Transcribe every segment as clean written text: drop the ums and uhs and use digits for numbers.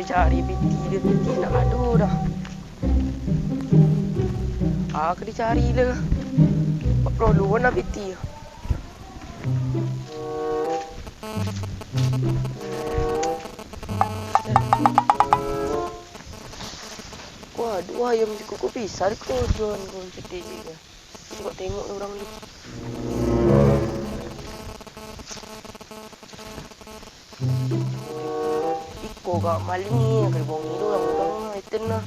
cari piti dia. Piti nak ada dah. Aku dicari lah. Perlu nak piti. Waduh, ayam di kuku pisar ko jual ko sedih dia. Tengok orang ni. Iko gak maling ni, kalau bongi tu orang itu na.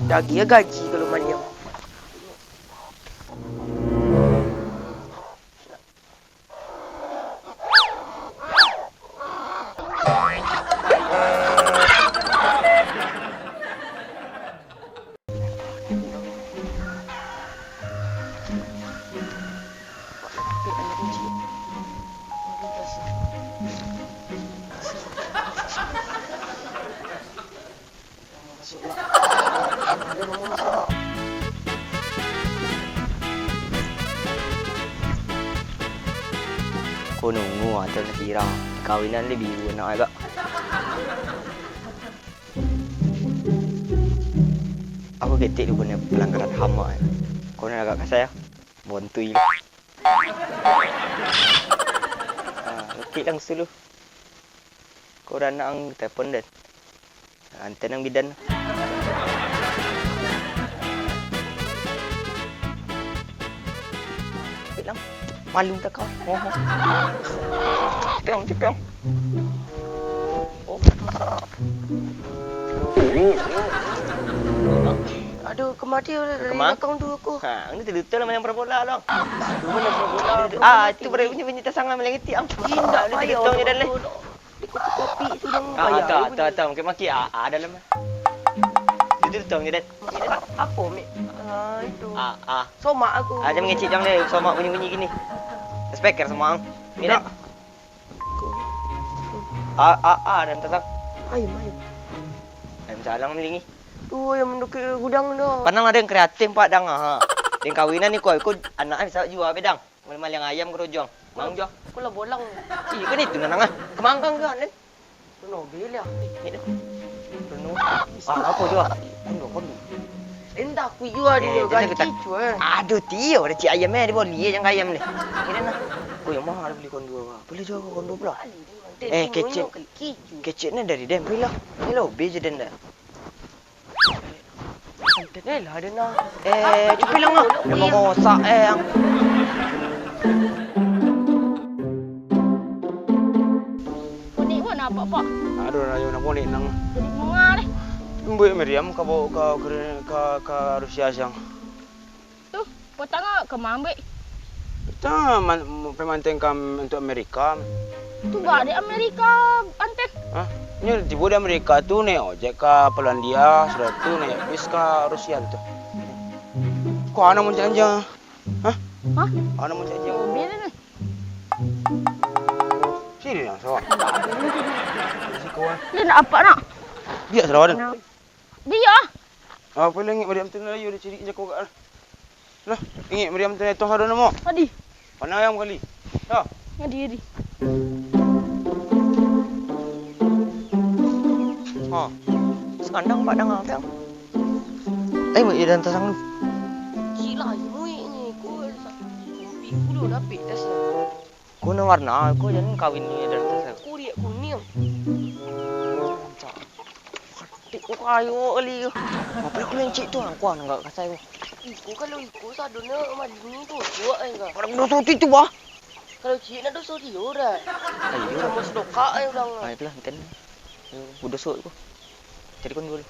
Dagi ya gaji kalau maling. Aku nunggu atau nak kira kawinan dia biru nak agak. Aku ketik dia punya pelanggaran HAM ah. Kau nak agak kat saya? Bontui lah. Ketik langsung dulu. Kau dah nak telefon dan hantar nang bidan. Ketik lang. Malu tak kau? Cepeng. Aduh, kemati dari belakang tu aku. Ini terluta lah macam perbola lah. Mana perbola? Itu bunyi tersangat malam itu. Tidak payah. Terluta dalam. Kopi tu dah payah. Tak. Maki dalam. Itu terluta dan. Apa mi? Itu. Somak aku. Jangan mengecik jangan dia. Somak bunyi-bunyi gini. Speaker semua. Ni dan. Dan tetap. Ayam. Ayam salang melingi. Tu yang menduk gudang dah. Panang ada yang kreatif pak dang Yang kawinan ni kau anak bisa jual bedang. Malang ayam kerojong. Mang jo. Aku lah bolang. Iya kan itu nang Kemangkang ke nen? Nobil ya. Ini. Apa tu? Kondo. Endah aku jual dia gaji cuy. Aduh tio, ada cik ayamnya dia boleh yang ayam ni. Ini nah. Kau yang mahal beli kondo. Boleh jual kondo pula. Keciknya dari dem pula. Ni lo beje den dah. Ni lah ada nak. Cepat lang ah. Memang mosak yang. Kunik pun apa pak? Aduh, nak nak kunik nang. Kunik mengar deh. Mbak Miriam kau ke Rusia siang. Tuh, potong ah ke Mambek. Kita pemanteng kam untuk Amerika. Tu bah di Amerika anten. Ini tiba di Amerika tu nih ojek ke Polandia, sudah tu nih bis ke Rusia tu. Kau anak mau janjang? Anak mau janjang? Mobil ni. Sini yang sawa. Si kawan. Dia nak apa nak? Dia sawa dah. Dia. Apa lagi Miriam tu nak you ciri je kau kat. Lah, ingat Miriam tu tu ada nama. Adi. Mana ayam kali? Ha. Adi. Sekandang pak dang apa yang? Mak dia dan tasang lu. Gila ini ku kopi ku lu dapat dah sah. Kau nak warna, kau jangan kawin ni dan tasang. Ku dia kuning. Aku kayu ali. Apa aku lencik tu aku nak kasai aku. Iku kalau iku sadona madini tu tua enggak. Orang dosa itu bah. Kalau cik nak dosa dia dah. Ayo. Sama sedoka ai ulang. Baiklah, enten. Udah sok aku. Cari kon dulu.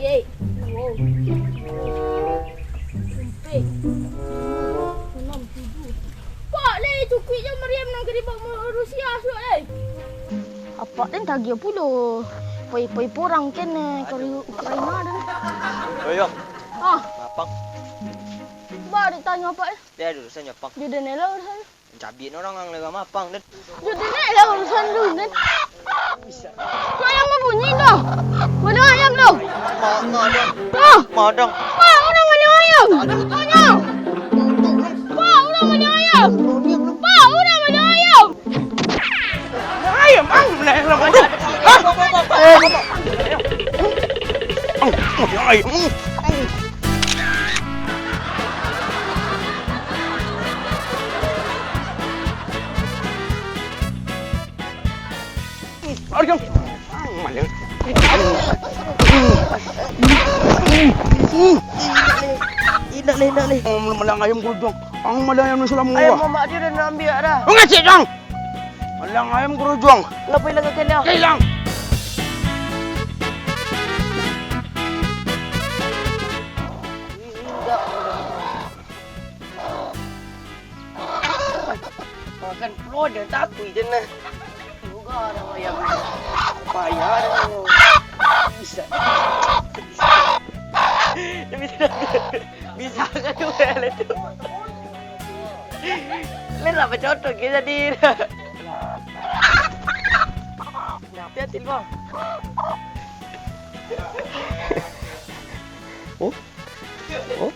Yey. Wow. Sampai. 6, 7. Pak le cukup je Mariam nak kena bawa Rusia suat le. Apa dan tagih pula. Pai porang kan ke Ukraina dah. Ayo. Mapang. Ba dia tanya apa eh? Dia ada urusan nyapang. Dia dah nela urusan. Cabit orang ang lega mapang dan. Dia dah nela urusan lu dan. Ayam apa bunyi dah? Mana ayam tu? Madang. Pak, orang mana ayam? Tanya. Pak, orang mana ayam? Pak, orang mana ayam? Ayam ang. Ay. Ayam. Malang. Indah le. Malang ayam gerujong. Ang malang ayam sulam Ayam gua. mama dia dah nak ambil dah. Ngacik dong. Malang ayam gerujong. Ngapain lagi kena? Hilang. Makan peluh dia takut je nah. Juga ada ayam. Payah dah. Bisa. Dia bisa kan tu le tu. Le lah bercocok ke jadi. Kenapa hati bang? Oh. Oh.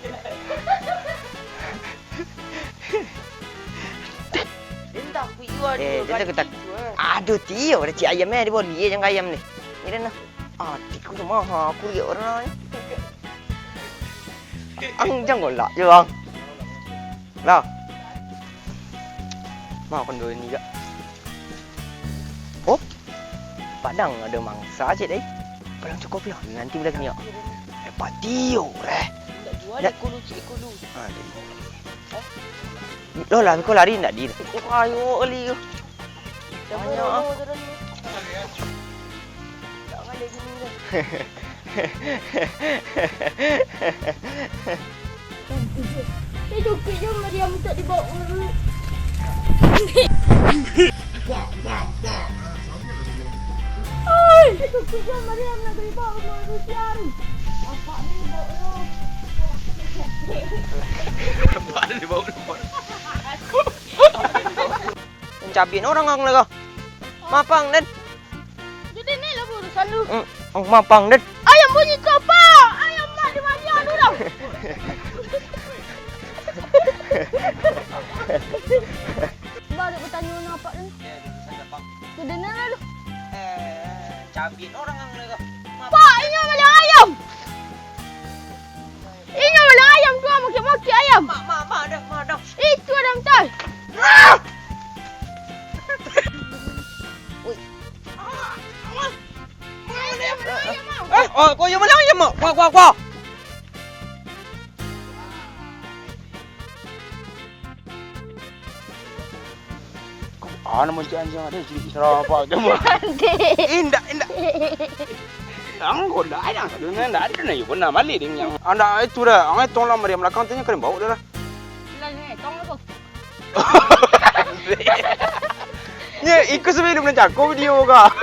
Dia aku jual Dia tak. Aduh Tio, ada cik ayam dia bawa dia yang ayam ni. Ni dah nah. Ah, tiku tu mah aku lihat orang ni. Ang jangan golak je bang. Lah. Mau kon dua ni juga. Oh. Padang ada mangsa cik dai. Padang cukup ya. Nanti boleh kena. Pak Tio reh. Tak jual ekolu cik ekolu. Ha. Loh lah kau lari nak di. Ayo oli. Banyak ah. Jangan lagi ni dah. Dia joget je Mariam tak dibawa urut. Oi, dia joget je Mariam nak dibawa urut siar. Apa ni bawa Cabian orang ang laga. Mapang dan. Jadi ni lah urusan lu. Oh mapang dan. Ayam bunyi kau apa? Ayam mak di mana lu dah? Balik bertanya nak apa ni? Jadi ni lah lu. Cabian orang ang laga. Pak, ini malah ayam. Ini malah ayam tu maki-maki ayam. Mak dah. Itu ada betul. Oh, kau yang mana ayam mak? Kuah. Ano mo dyan ada cik serapa je mo. Indah. Ang gola ayang dengan dah ada na yun na mali ding yang. Anda itu dah, ang itu lah Mariam belakang tanya keren bau dah. Lain tong aku. Ye, ikut sebelum nak cakap video ka.